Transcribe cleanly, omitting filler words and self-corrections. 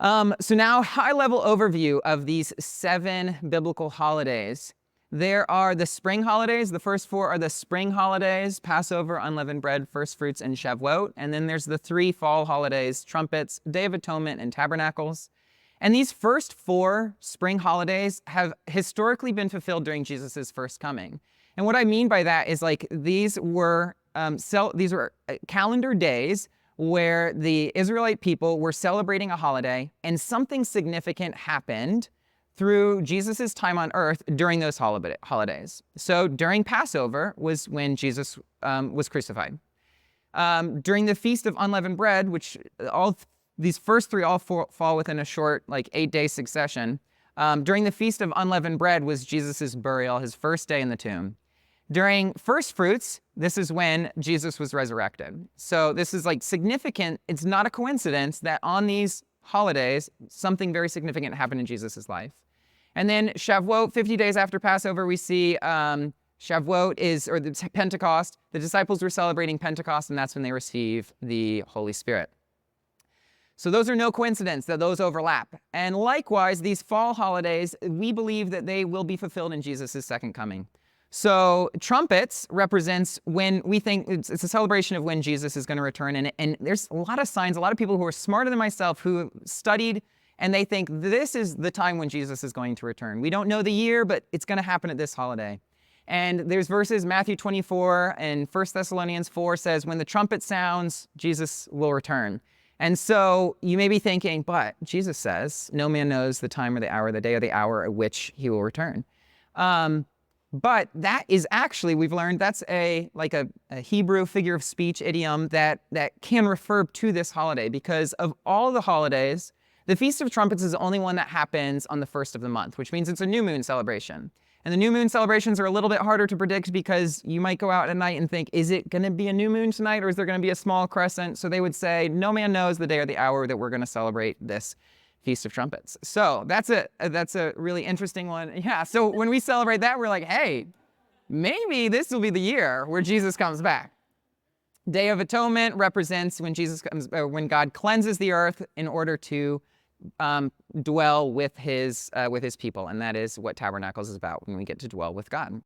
So now, high-level overview of these 7 biblical holidays. There are the spring holidays. The first 4 are the spring holidays: Passover, unleavened bread, first fruits, and Shavuot. And then there's the 3 fall holidays: trumpets, Day of Atonement, and tabernacles. And these first 4 spring holidays have historically been fulfilled during Jesus' first coming. And what I mean by that is, like, these were calendar days where the Israelite people were celebrating a holiday, and something significant happened through Jesus' time on earth during those holidays. So during Passover was when Jesus was crucified. During the Feast of Unleavened Bread, which these first 3 all fall within a short, like, 8-day succession. During the Feast of Unleavened Bread was Jesus' burial, his first day in the tomb. During first fruits, this is when Jesus was resurrected. So this is, like, significant. It's not a coincidence that on these holidays, something very significant happened in Jesus' life. And then Shavuot, 50 days after Passover, we see Shavuot or the Pentecost. The disciples were celebrating Pentecost, and that's when they receive the Holy Spirit. So those are no coincidence that those overlap. And likewise, these fall holidays, we believe that they will be fulfilled in Jesus' second coming. So trumpets represents when we think it's a celebration of when Jesus is going to return. And there's a lot of signs, a lot of people who are smarter than myself who studied, and they think this is the time when Jesus is going to return. We don't know the year, but it's going to happen at this holiday. And there's verses, Matthew 24 and 1 Thessalonians 4 says, when the trumpet sounds, Jesus will return. And so you may be thinking, but Jesus says, no man knows the time or the hour, the day or the hour at which he will return. But that is actually, we've learned, that's a Hebrew figure of speech idiom that can refer to this holiday, because of all the holidays, the Feast of Trumpets is the only one that happens on the first of the month, which means it's a new moon celebration. And the new moon celebrations are a little bit harder to predict because you might go out at night and think, is it going to be a new moon tonight, or is there going to be a small crescent? So they would say, no man knows the day or the hour that we're going to celebrate this Feast of Trumpets. So that's a really interesting one. Yeah, so when we celebrate that, we're like, hey, maybe this will be the year where Jesus comes back. Day of Atonement represents when when God cleanses the earth in order to dwell with his people, and that is what Tabernacles is about, when we get to dwell with God.